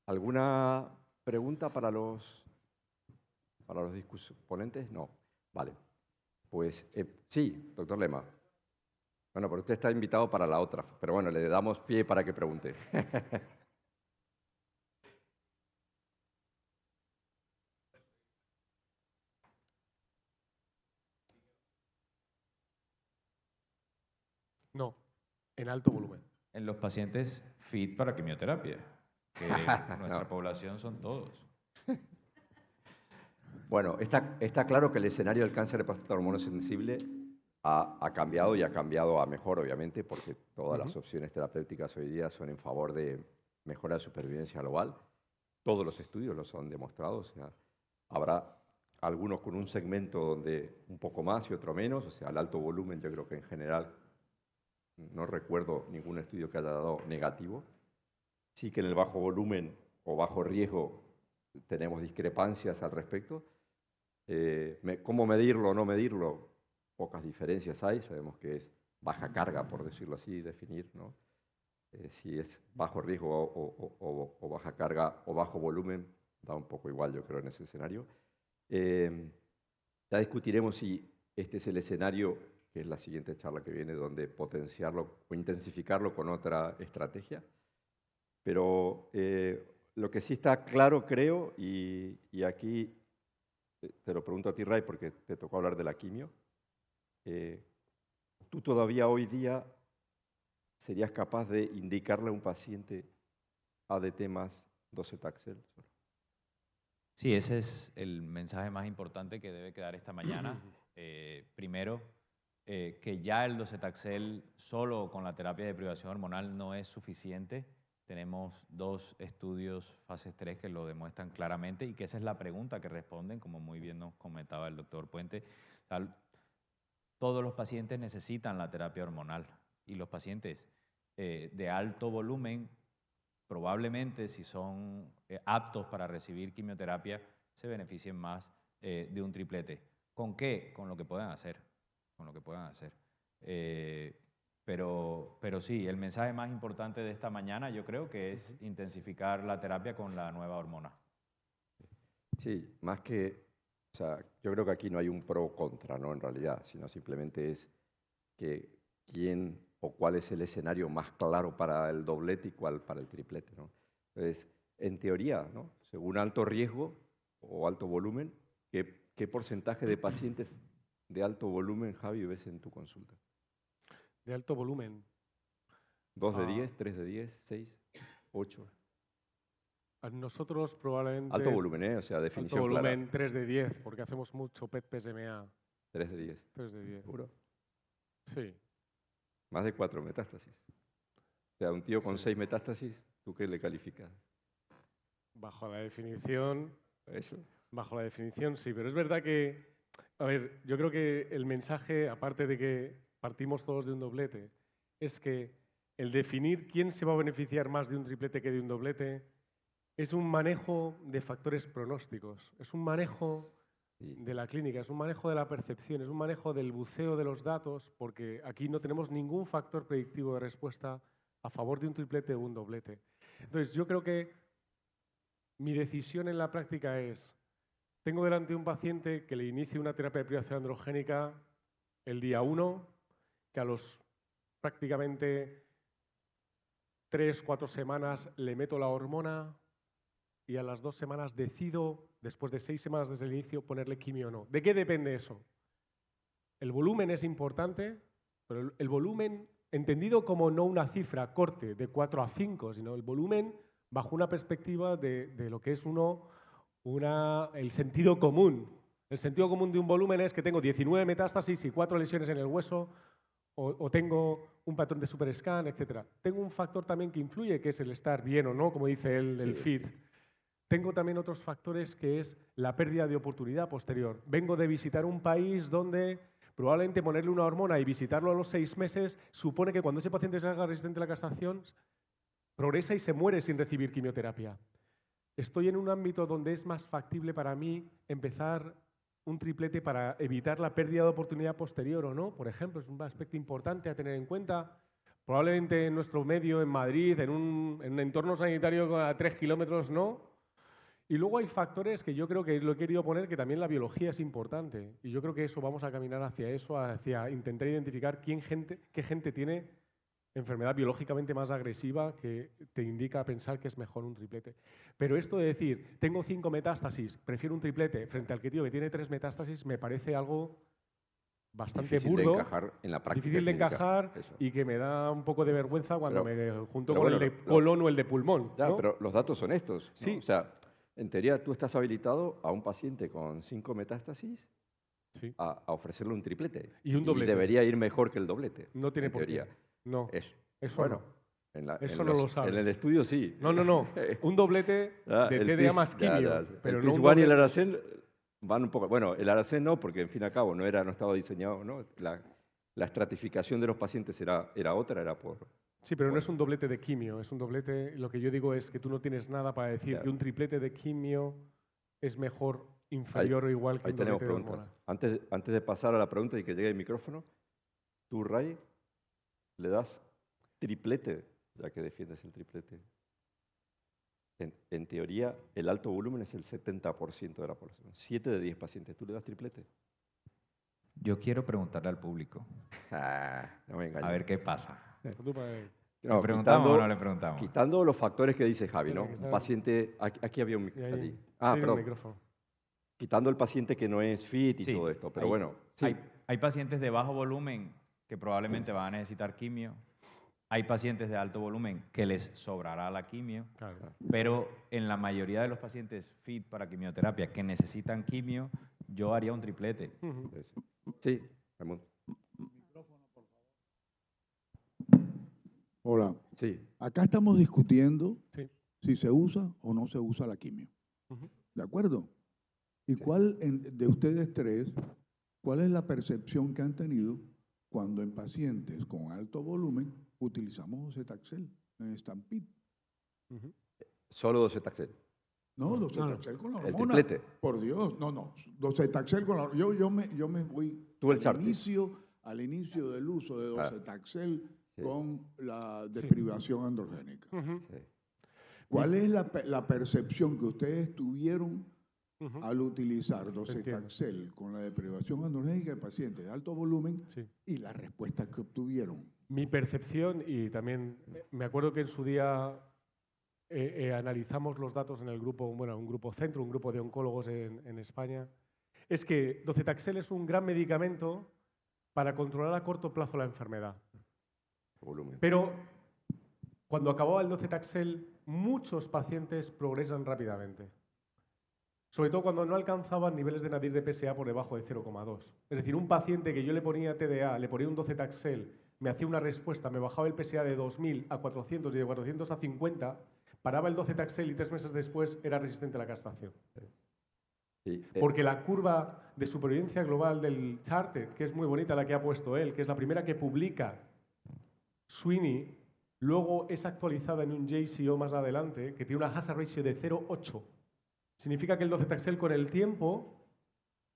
¿Alguna pregunta para los discuponentes? No. Vale. Pues sí, doctor Lema. Bueno, pero usted está invitado para la otra, pero bueno, le damos pie para que pregunte. No, en alto volumen. En los pacientes fit para quimioterapia, que nuestra No. población son todos. Bueno, está claro que el escenario del cáncer de próstata hormonosensible ha cambiado y ha cambiado a mejor, obviamente, porque todas las opciones terapéuticas hoy día son en favor de mejorar la supervivencia global. Todos los estudios los han demostrado, o sea, habrá algunos con un segmento donde un poco más y otro menos, o sea, el alto volumen yo creo que en general no recuerdo ningún estudio que haya dado negativo. Sí que en el bajo volumen o bajo riesgo tenemos discrepancias al respecto. ¿Cómo medirlo o no medirlo? Pocas diferencias hay, sabemos que es baja carga, por decirlo así, definir, ¿no? Si es bajo riesgo o baja carga o bajo volumen, da un poco igual, yo creo, en ese escenario. Ya discutiremos si este es el escenario, que es la siguiente charla que viene, donde potenciarlo o intensificarlo con otra estrategia. Pero lo que sí está claro, creo, y aquí te lo pregunto a ti, Ray, porque te tocó hablar de la quimio, ¿tú todavía hoy día serías capaz de indicarle a un paciente ADT más docetaxel? Sí, ese es el mensaje más importante que debe quedar esta mañana. Primero, que ya el docetaxel solo con la terapia de privación hormonal no es suficiente. Tenemos 2 estudios fases 3 que lo demuestran claramente y que esa es la pregunta que responden, como muy bien nos comentaba el doctor Puente. Todos los pacientes necesitan la terapia hormonal y los pacientes de alto volumen probablemente, si son aptos para recibir quimioterapia, se beneficien más de un triplete. ¿Con qué? Con lo que puedan hacer. Con lo que puedan hacer. Pero sí, el mensaje más importante de esta mañana yo creo que es intensificar la terapia con la nueva hormona. Sí, más que, o sea, yo creo que aquí no hay un pro o contra, ¿no? En realidad, sino simplemente es que quién o cuál es el escenario más claro para el doblete y cuál para el triplete, ¿no? Entonces, en teoría, ¿no? Según alto riesgo o alto volumen, ¿qué porcentaje de pacientes de alto volumen, Javi, ves en tu consulta? De alto volumen. ¿2 de 10, 3 de 10, 6, 8? A nosotros probablemente Alto volumen, ¿eh? O sea, alto definición clara. volumen 3 de 10, porque hacemos mucho PET-PSMA. 3 de 10. 3 de 10. ¿Seguro? Sí, Más de 4 metástasis. O sea, un tío con sí. 6 metástasis, ¿tú qué le calificas? Bajo la definición, ¿Eso? bajo la definición sí, pero es verdad que, a ver, yo creo que el mensaje, aparte de que partimos todos de un doblete, es que el definir quién se va a beneficiar más de un triplete que de un doblete es un manejo de factores pronósticos, es un manejo Sí. de la clínica, es un manejo de la percepción, es un manejo del buceo de los datos, porque aquí no tenemos ningún factor predictivo de respuesta a favor de un triplete o un doblete. Entonces, yo creo que mi decisión en la práctica es, tengo delante un paciente que le inicie una terapia de privación androgénica el día 1, que a los prácticamente 3-4 semanas le meto la hormona y a las 2 semanas decido, después de 6 semanas desde el inicio, ponerle quimio o no. ¿De qué depende eso? El volumen es importante, pero el volumen entendido como no una cifra corte de 4 a 5, sino el volumen bajo una perspectiva de lo que es el sentido común. El sentido común de un volumen es que tengo 19 metástasis y 4 lesiones en el hueso, o tengo un patrón de superscan, etc. Tengo un factor también que influye, que es el estar bien o no, como dice él, el Sí, fit. Tengo también otros factores que es la pérdida de oportunidad posterior. Vengo de visitar un país donde probablemente ponerle una hormona y visitarlo a los 6 meses supone que cuando ese paciente se haga resistente a la castración, progresa y se muere sin recibir quimioterapia. Estoy en un ámbito donde es más factible para mí empezar un triplete para evitar la pérdida de oportunidad posterior o no, por ejemplo, es un aspecto importante a tener en cuenta Probablemente en nuestro medio, en Madrid, en un entorno sanitario a 3 kilómetros, no. Y luego hay factores que yo creo que lo he querido poner, que también la biología es importante. Y yo creo que eso vamos a caminar hacia eso, hacia intentar identificar qué gente tiene enfermedad biológicamente más agresiva que te indica pensar que es mejor un triplete. Pero esto de decir, tengo 5 metástasis, prefiero un triplete frente al que tío que tiene 3 metástasis, me parece algo bastante Difícil de burdo, encajar en la práctica difícil de clínica, encajar eso. y que me da un poco de vergüenza cuando me junto pero con bueno, el de colon o el de pulmón. Ya, ¿no? pero los datos son estos, ¿no? Sí. O sea, en teoría tú estás habilitado a un paciente con 5 metástasis Sí. a ofrecerle un triplete. Y un doblete. debería ir mejor que el doblete. No tiene en por teoría. qué. No, eso Bueno, no. Eso no lo sabes. En el estudio sí. No. Un doblete Ya, de el TDA PIS más quimio, el pero no un PIS-1 y el doblete. Aracen van un poco... Bueno, el Aracen no, porque en fin y al cabo no estaba diseñado, ¿no? La estratificación de los pacientes era otra, era por... Sí, pero no es un doblete de quimio, es un doblete... Lo que yo digo es que tú no tienes nada para decir Claro. que un triplete de quimio es mejor, inferior o igual que Ahí un tenemos doblete de preguntas. hormona. Antes de pasar a la pregunta y que llegue el micrófono, tú, Ray, le das triplete, ya que defiendes el triplete. En teoría, el alto volumen es el 70% de la población. 7 de 10 pacientes. ¿Tú le das triplete? Yo quiero preguntarle al público, No me engañes. a ver qué pasa. Tú para- No, ¿Le preguntamos o no le preguntamos? Quitando los factores que dice Javi, ¿no? Espera, que Un está- paciente... Aquí había un... y ahí- allí. sí, un Perdón. micrófono. Quitando el paciente que no es fit y Sí, todo esto. Pero hay- bueno, sí. Hay pacientes de bajo volumen que probablemente van a necesitar quimio. Hay pacientes de alto volumen que les sobrará la quimio. Claro. Pero en la mayoría de los pacientes fit para quimioterapia que necesitan quimio, yo haría un triplete. Ujú. Sí, Ramón. Hola, Sí. acá estamos discutiendo Sí. si se usa o no se usa la quimio. Ujú. ¿De acuerdo? ¿Y de ustedes tres, cuál es la percepción que han tenido cuando en pacientes con alto volumen utilizamos docetaxel en Stampede? Ujú. Solo docetaxel. No, docetaxel con la El hormona. triplete. Por Dios, no. Docetaxel con la hormona. Yo me voy Tú el charte. al inicio del uso de docetaxel Sí. con la deprivación androgénica. Ujú. Sí. ¿Cuál es la percepción que ustedes tuvieron Ujú. al utilizar Entiendo. docetaxel con la deprivación androgénica de pacientes de alto volumen Sí. y la respuesta que obtuvieron? Mi percepción, y también me acuerdo que en su día analizamos los datos en el grupo, bueno, un grupo centro, un grupo de oncólogos en España, es que docetaxel es un gran medicamento para controlar a corto plazo la enfermedad. Volumen. Pero cuando acababa el docetaxel, muchos pacientes progresan rápidamente. Sobre todo cuando no alcanzaban niveles de nadir de PSA por debajo de 0,2. Es decir, un paciente que yo le ponía TDA, le ponía un docetaxel, me hacía una respuesta, me bajaba el PSA de 2000 a 400 y de 400 a 50, paraba el docetaxel y 3 meses después era resistente a la castración. Sí, Porque la curva de supervivencia global del Charted, que es muy bonita la que ha puesto él, que es la primera que publica Sweeney, luego es actualizada en un JCO más adelante, que tiene una hazard ratio de 0,8. Significa que el docetaxel con el tiempo,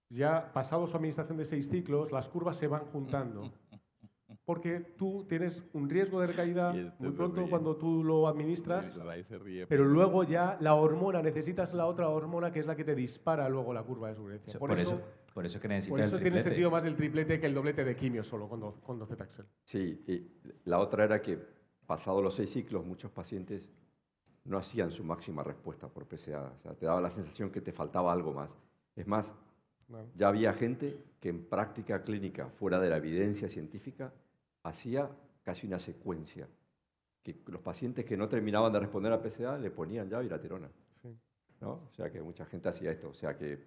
ya pasado su administración de 6 ciclos, las curvas se van juntando. Porque tú tienes un riesgo de recaída Y este muy se pronto ríe. cuando tú lo administras, Ray se ríe, pero luego ya la hormona, necesitas la otra hormona que es la que te dispara luego la curva de supervivencia. Por eso que necesita por el eso tiene triplete. sentido más el triplete que el doblete de quimio solo con docetaxel. Sí, y la otra era que pasados los 6 ciclos, muchos pacientes no hacían su máxima respuesta por PSA. O sea, te daba la sensación que te faltaba algo más. Es más, ¿No? ya había gente que en práctica clínica, fuera de la evidencia científica, hacía casi una secuencia. Que los pacientes que no terminaban de responder a PSA le ponían ya viraterona. Sí. ¿No? O sea que mucha gente hacía esto. O sea que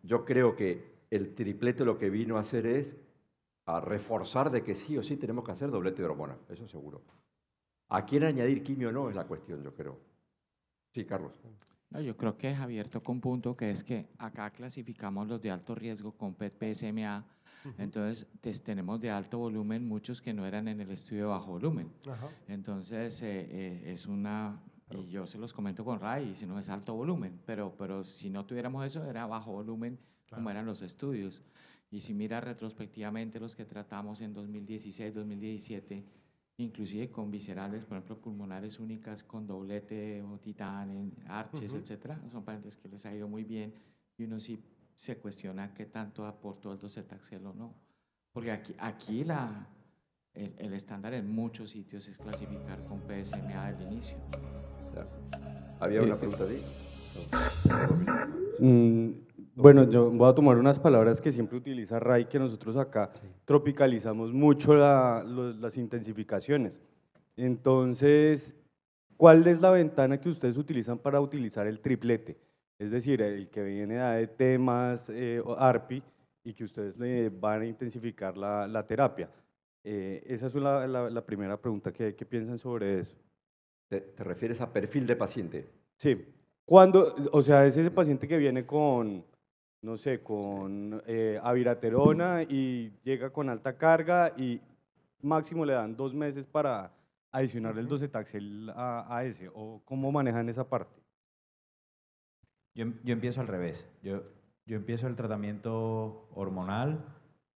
yo creo que el triplete lo que vino a hacer es a reforzar de que sí o sí tenemos que hacer doblete de hormona, eso seguro. ¿A quién añadir quimio o no es la cuestión, yo creo? Sí, Carlos. No, yo creo que Javier tocó un punto que es que acá clasificamos los de alto riesgo con PET-PSMA, entonces tenemos de alto volumen muchos que no eran en el estudio de bajo volumen. Ajá. Entonces es una, y yo se los comento con Ray, si no es alto volumen, pero si no tuviéramos eso era bajo volumen como eran los estudios. Y si mira retrospectivamente los que tratamos en 2016, 2017, inclusive con viscerales, por ejemplo, pulmonares únicas con doblete o titán, en arches, etcétera, son pacientes que les ha ido muy bien y uno sí se cuestiona qué tanto aportó el docetaxel o no. Porque aquí el estándar en muchos sitios es clasificar con PSMA del inicio. Ya. ¿Había una pregunta ahí? Bueno, yo voy a tomar unas palabras que siempre utiliza Ray, que nosotros acá tropicalizamos mucho las intensificaciones. Entonces, ¿cuál es la ventana que ustedes utilizan para utilizar el triplete? Es decir, el que viene de ADT más ARPI y que ustedes le van a intensificar la terapia. Esa es la primera pregunta. ¿Qué piensan sobre eso? ¿Te refieres a perfil de paciente? Sí. Cuando, o sea, es ese paciente que viene con, no sé, con abiraterona y llega con alta carga y máximo le dan 2 meses para adicionar el docetaxel a ese, o cómo manejan esa parte. Yo empiezo al revés. Yo empiezo el tratamiento hormonal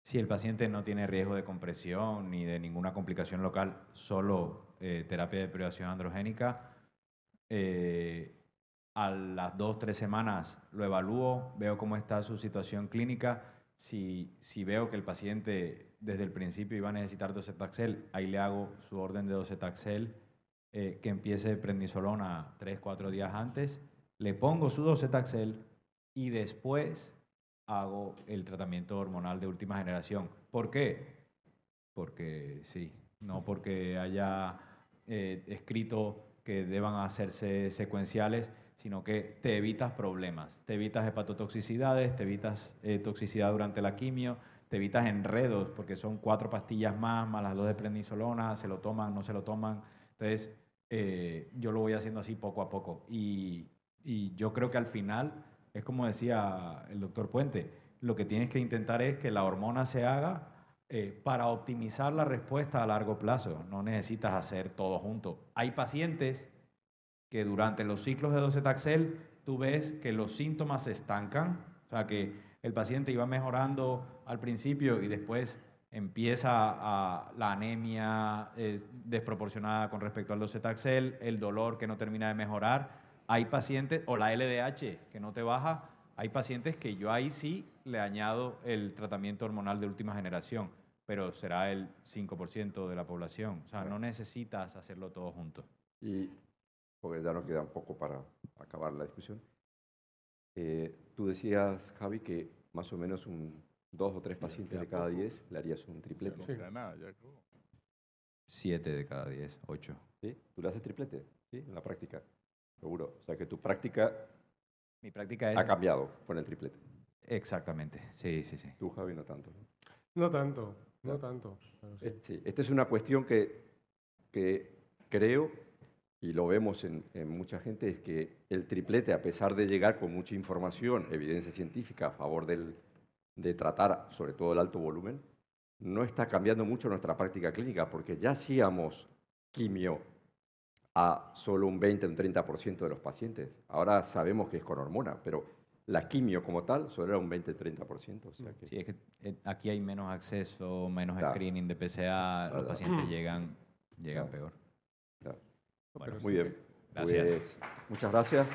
si el paciente no tiene riesgo de compresión ni de ninguna complicación local, solo terapia de privación androgénica. A las 2-3 semanas lo evalúo, veo cómo está su situación clínica. Si veo que el paciente desde el principio iba a necesitar docetaxel, ahí le hago su orden de docetaxel, que empiece prednisolona 3-4 días antes. Le pongo su docetaxel y después hago el tratamiento hormonal de última generación. ¿Por qué? Porque sí, no porque haya escrito que deban hacerse secuenciales, sino que te evitas problemas, te evitas hepatotoxicidades, te evitas toxicidad durante la quimio, te evitas enredos, porque son 4 pastillas más las 2 de prednisolona, se lo toman, no se lo toman. Entonces, yo lo voy haciendo así poco a poco. Y yo creo que al final, es como decía el doctor Puente, lo que tienes que intentar es que la hormona se haga para optimizar la respuesta a largo plazo. No necesitas hacer todo junto. Hay pacientes que durante los ciclos de docetaxel tú ves que los síntomas se estancan, o sea que el paciente iba mejorando al principio y después empieza la anemia desproporcionada con respecto al docetaxel, el dolor que no termina de mejorar. Hay pacientes, o la LDH que no te baja, hay pacientes que yo ahí sí le añado el tratamiento hormonal de última generación, pero será el 5% de la población. O sea, no necesitas hacerlo todo junto. Y porque ya nos queda un poco para acabar la discusión. Tú decías, Javi, que más o menos 2 o 3 pacientes de cada 10 le harías un triplete. Sí. 7 de cada 10, 8. ¿Sí? ¿Tú le haces triplete? ¿Sí? En la práctica. Seguro. O sea que tu práctica Mi práctica es... ha cambiado con el triplete. Exactamente, sí. Tú, Javi, no tanto. No tanto, no tanto. Pero sí. Sí, esta es una cuestión que creo, y lo vemos en mucha gente, es que el triplete, a pesar de llegar con mucha información, evidencia científica a favor de tratar sobre todo el alto volumen, no está cambiando mucho nuestra práctica clínica, porque ya hacíamos quimio a solo un 20 o un 30% de los pacientes. Ahora sabemos que es con hormona, pero la quimio como tal solo era un 20-30%. O sea que, Sí, es que aquí hay menos acceso, menos Claro. screening de PSA, los Claro. pacientes llegan Claro. peor. claro. Bueno, Muy bien. Gracias. Pues, muchas gracias.